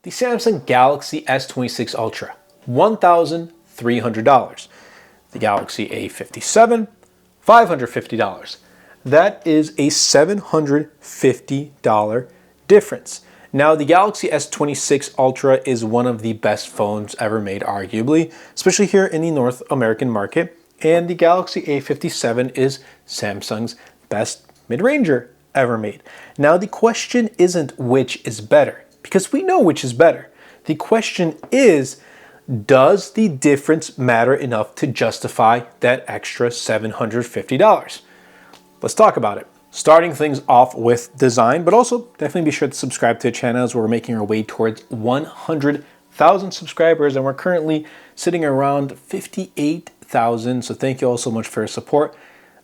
the Samsung Galaxy S26 Ultra, $1,300. The Galaxy A57, $550. That is a $750 difference. Now, the Galaxy S26 Ultra is one of the best phones ever made, arguably, especially here in the North American market. And the Galaxy A57 is Samsung's best mid-ranger ever made. Now, the question isn't which is better, because we know which is better. The question is, does the difference matter enough to justify that extra $750? Let's talk about it. Starting things off with design, but also definitely be sure to subscribe to the channel as we're making our way towards 100,000 subscribers, and we're currently sitting around 58,000. So thank you all so much for your support.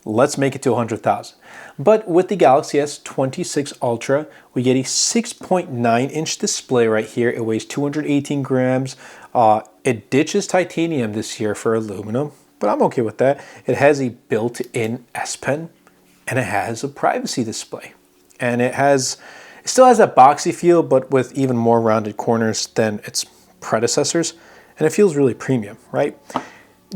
Let's make it to 100,000. But with the Galaxy S26 Ultra, we get a 6.9-inch display right here. It weighs 218 grams. It ditches titanium this year for aluminum, but I'm okay with that. It has a built-in S Pen, and it has a privacy display. And it still has that boxy feel, but with even more rounded corners than its predecessors. And it feels really premium, right?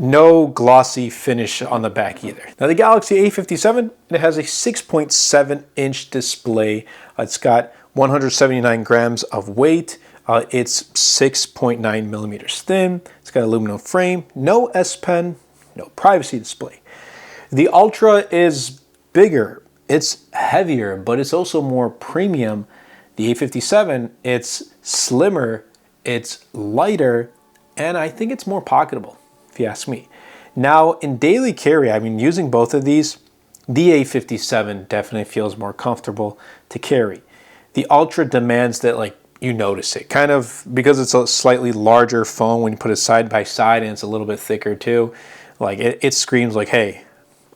No glossy finish on the back either. Now, the Galaxy A57, it has a 6.7-inch display. It's got 179 grams of weight. It's 6.9 millimeters thin. It's got aluminum frame, no S Pen, no privacy display. The Ultra is bigger, it's heavier, but it's also more premium. The A57, it's slimmer, it's lighter, and I think it's more pocketable, if you ask me. Now, in daily carry, I mean, using both of these, the A57 definitely feels more comfortable to carry. The Ultra demands that, like, you notice it, kind of because it's a slightly larger phone when you put it side by side, and it's a little bit thicker too. Like, it screams like, hey,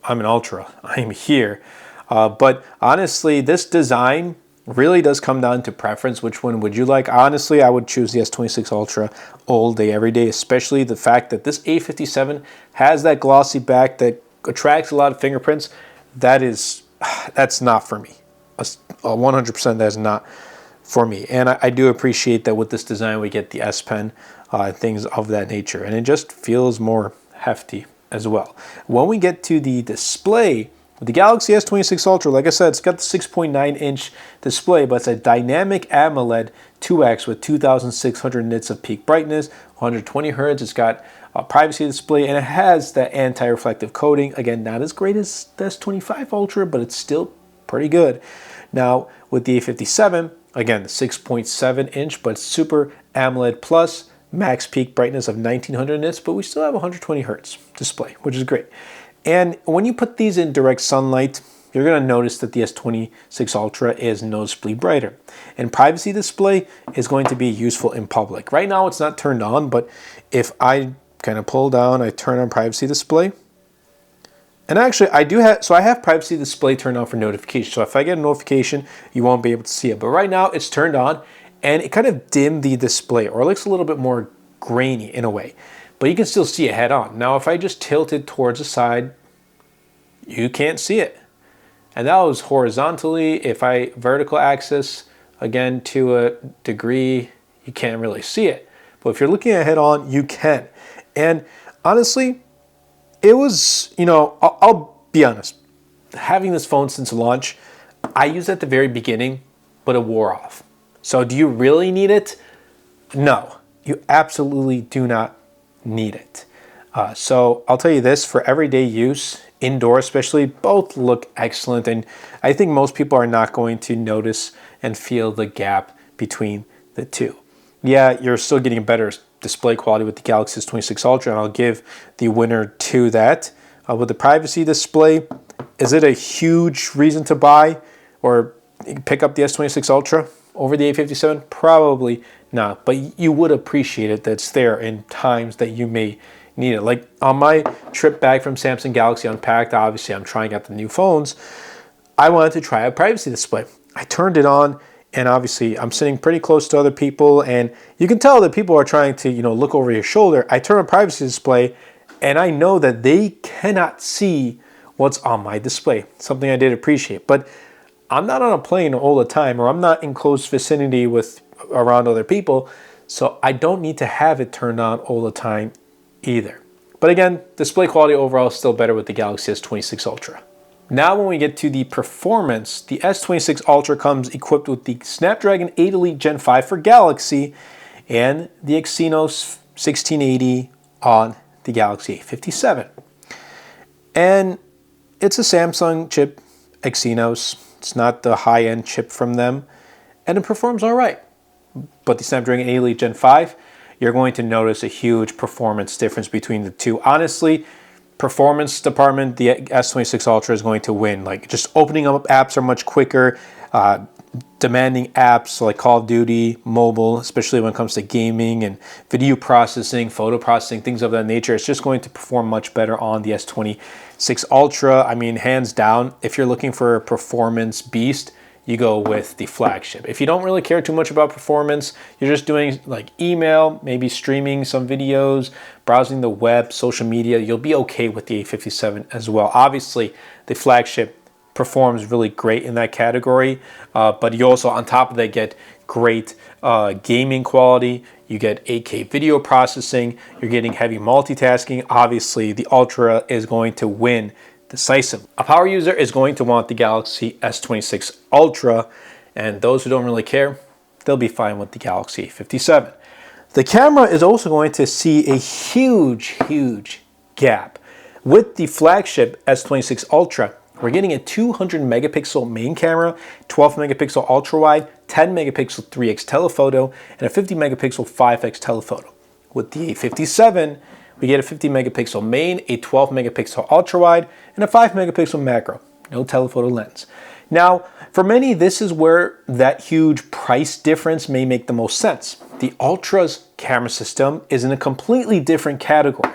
I'm an Ultra, I'm here. But honestly, this design really does come down to preference. Which one would you like? Honestly, I would choose the S26 Ultra all day, every day, especially the fact that this A57 has that glossy back that attracts a lot of fingerprints. That's not for me. 100% that is not for me. And I do appreciate that with this design, we get the S Pen, things of that nature. And it just feels more hefty as well. When we get to the display, with the Galaxy S26 Ultra, like I said, it's got the 6.9-inch display, but it's a dynamic AMOLED 2X with 2,600 nits of peak brightness, 120 Hz. It's got a privacy display, and it has that anti-reflective coating. Again, not as great as the S25 Ultra, but it's still pretty good. Now, with the A57, again, the 6.7-inch, but Super AMOLED Plus, max peak brightness of 1900 nits, but we still have 120 Hertz display, which is great. And when you put these in direct sunlight, you're going to notice that the S26 Ultra is noticeably brighter. And privacy display is going to be useful in public. Right now, it's not turned on, but if I kind of pull down, I turn on privacy display. And actually, I have privacy display turned on for notifications. So if I get a notification, you won't be able to see it. But right now, it's turned on, and it kind of dimmed the display, or it looks a little bit more grainy in a way. But you can still see it head on. Now, if I just tilt it towards the side, you can't see it. And that was horizontally. If I vertical axis, again, to a degree, you can't really see it. But if you're looking at head on, you can. And honestly, it was, I'll be honest, having this phone since launch, I used it at the very beginning, but it wore off. So do you really need it? No, you absolutely do not need it. So I'll tell you this, for everyday use, indoor especially, both look excellent. And I think most people are not going to notice and feel the gap between the two. Yeah, you're still getting a better display quality with the Galaxy S26 Ultra, and I'll give the winner to that. With the privacy display, is it a huge reason to buy or pick up the S26 Ultra over the A57? Probably not, but you would appreciate it that it's there in times that you may need it. Like on my trip back from Samsung Galaxy Unpacked, obviously I'm trying out the new phones. I wanted to try a privacy display. I turned it on, and obviously I'm sitting pretty close to other people, and you can tell that people are trying to, look over your shoulder. I turn on privacy display, and I know that they cannot see what's on my display. Something I did appreciate. But I'm not on a plane all the time, or I'm not in close vicinity with around other people. So I don't need to have it turned on all the time either. But again, display quality overall is still better with the Galaxy S26 Ultra. Now when we get to the performance, the S26 Ultra comes equipped with the Snapdragon 8 Elite Gen 5 for Galaxy and the Exynos 1680 on the Galaxy A57. And it's a Samsung chip, Exynos. It's not the high-end chip from them, and it performs all right. But the Snapdragon 8 Elite Gen 5, you're going to notice a huge performance difference between the two. Honestly, performance department, the S26 Ultra is going to win. Like, just opening up apps are much quicker. Demanding apps like Call of Duty, mobile, especially when it comes to gaming and video processing, photo processing, things of that nature. It's just going to perform much better on the S26 Ultra. I mean, hands down, if you're looking for a performance beast, you go with the flagship. If you don't really care too much about performance, you're just doing like email, maybe streaming some videos, browsing the web, social media, you'll be okay with the A57 as well. Obviously, the flagship performs really great in that category, but you also on top of that get great gaming quality, you get 8K video processing, you're getting heavy multitasking. Obviously the Ultra is going to win decisively. A power user is going to want the Galaxy S26 Ultra, and those who don't really care, they'll be fine with the Galaxy A57. The camera is also going to see a huge gap. With the flagship S26 Ultra, we're getting a 200 megapixel main camera, 12 megapixel ultra wide, 10 megapixel 3x telephoto, and a 50 megapixel 5x telephoto. With the A57, we get a 50 megapixel main, a 12 megapixel ultra wide, and a 5 megapixel macro, no telephoto lens. Now, for many, this is where that huge price difference may make the most sense. The Ultra's camera system is in a completely different category.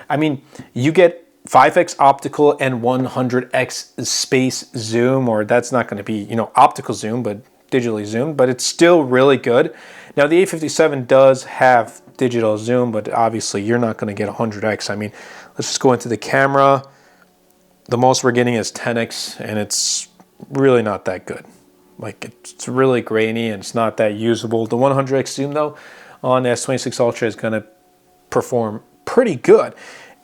I mean, you get 5x optical and 100x space zoom, or that's not going to be, optical zoom, but digitally zoomed, but it's still really good. Now, the A57 does have digital zoom, but obviously you're not going to get 100x. I mean, let's just go into the camera. The most we're getting is 10x, and it's really not that good. Like, it's really grainy and it's not that usable. The 100x zoom, though, on the S26 Ultra is going to perform pretty good.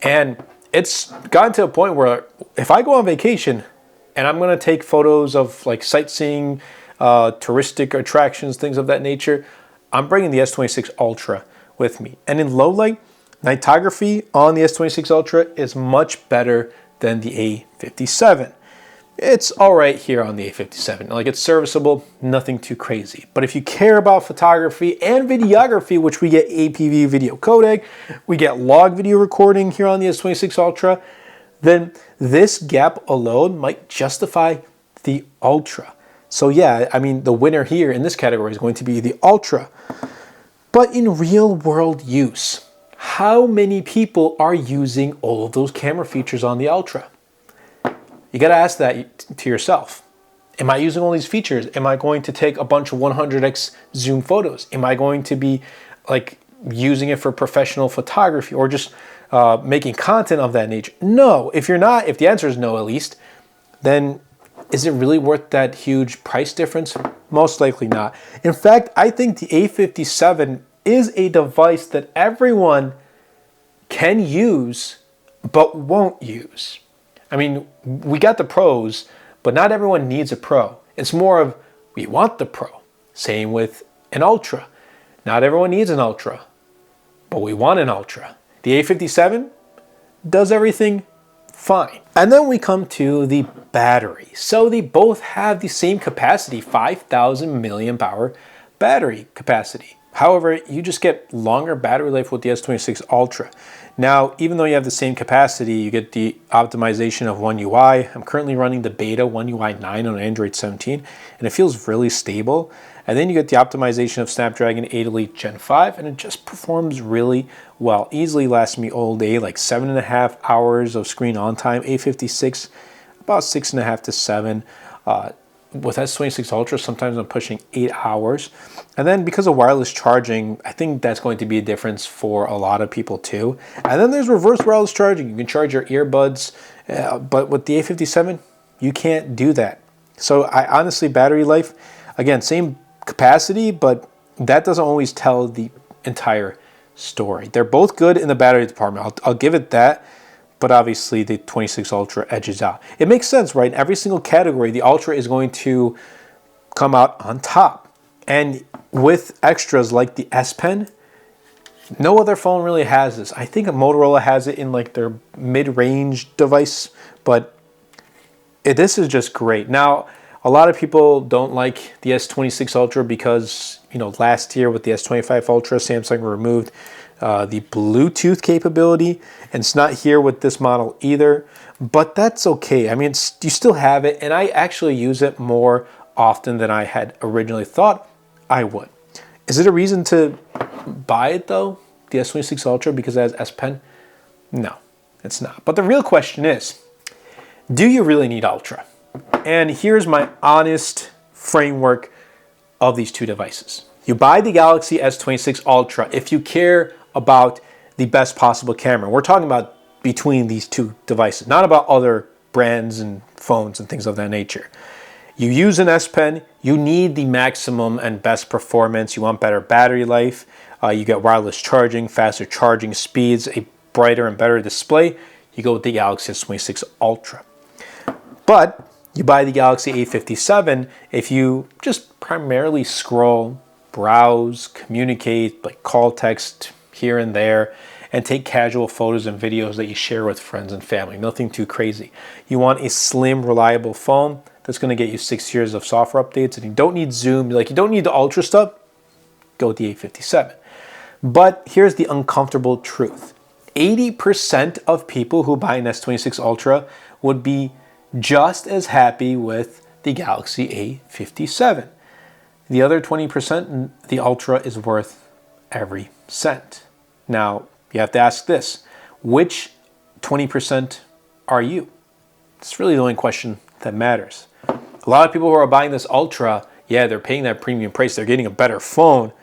And it's gotten to a point where if I go on vacation and I'm going to take photos of like sightseeing, touristic attractions, things of that nature, I'm bringing the S26 Ultra with me. And in low light, nightography on the S26 Ultra is much better than the A57. It's all right here on the A57. Like, it's serviceable, nothing too crazy. But if you care about photography and videography, which we get APV video codec, we get log video recording here on the S26 Ultra, then this gap alone might justify the Ultra. So yeah, I mean, the winner here in this category is going to be the Ultra. But in real world use, how many people are using all of those camera features on the Ultra? You got to ask that to yourself. Am I using all these features? Am I going to take a bunch of 100x zoom photos? Am I going to be like using it for professional photography or just making content of that nature? No. If you're not, if the answer is no at least, then is it really worth that huge price difference? Most likely not. In fact, I think the A57 is a device that everyone can use but won't use. I mean, we got the pros, but not everyone needs a pro. It's more of, we want the pro. Same with an Ultra. Not everyone needs an Ultra, but we want an Ultra. The A57 does everything fine. And then we come to the battery. So they both have the same capacity, 5,000 milliamp hour battery capacity. However, you just get longer battery life with the S26 Ultra. Now, even though you have the same capacity, you get the optimization of One UI. I'm currently running the beta One UI 9 on Android 17, and it feels really stable. And then you get the optimization of Snapdragon 8 Elite Gen 5, and it just performs really well. Easily lasts me all day, like 7.5 hours of screen on time. A56, about 6.5 to 7. With S26 Ultra, sometimes I'm pushing 8 hours. And then because of wireless charging, I think that's going to be a difference for a lot of people too. And then there's reverse wireless charging. You can charge your earbuds, but with the A57, you can't do that. So I honestly, battery life, again, same capacity, but that doesn't always tell the entire story. They're both good in the battery department. I'll give it that, but obviously the 26 Ultra edges out. It makes sense, right? In every single category, the Ultra is going to come out on top. And with extras like the S Pen, no other phone really has this. I think Motorola has it in like their mid-range device, but this is just great. Now, a lot of people don't like the S26 Ultra because, you know, last year with the S25 Ultra, Samsung removed the Bluetooth capability, and it's not here with this model either, but that's okay. I mean, you still have it, and I actually use it more often than I had originally thought I would. Is it a reason to buy it though, the S26 Ultra, because it has S Pen? No, it's not. But the real question is, do you really need Ultra? And here's my honest framework of these two devices. You buy the Galaxy S26 Ultra if you care about the best possible camera. We're talking about between these two devices, not about other brands and phones and things of that nature. You use an S Pen, you need the maximum and best performance. You want better battery life. You get wireless charging, faster charging speeds, a brighter and better display. You go with the Galaxy S26 Ultra. But you buy the Galaxy A57 if you just primarily scroll, browse, communicate, like call, text here and there, and take casual photos and videos that you share with friends and family. Nothing too crazy. You want a slim, reliable phone that's going to get you 6 years of software updates, and you don't need zoom. Like, you don't need the Ultra stuff. Go with the A57. But here's the uncomfortable truth. 80% of people who buy an S26 Ultra would be just as happy with the Galaxy A57. The other 20%, the Ultra is worth every cent. Now, you have to ask this: which 20% are you? It's really the only question that matters. A lot of people who are buying this Ultra, yeah, they're paying that premium price, they're getting a better phone,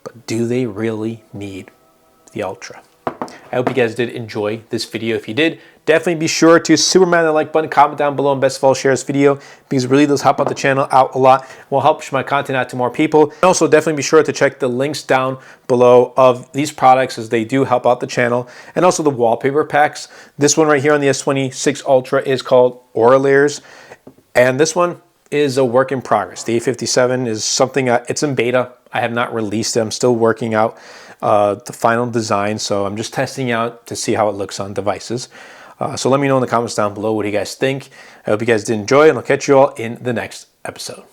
but do they really need the Ultra? I hope you guys did enjoy this video. If you did, definitely be sure to superman that like button, comment down below, and best of all, share this video, because it really does help out the channel out a lot. It will help push my content out to more people. And also, definitely be sure to check the links down below of these products, as they do help out the channel. And also the wallpaper packs. This one right here on the S26 Ultra is called Aura Layers, and this one is a work in progress. The A57 is something, it's in beta. I have not released it. I'm still working out the final design, so I'm just testing out to see how it looks on devices. So let me know in the comments down below what you guys think. I hope you guys did enjoy, and I'll catch you all in the next episode.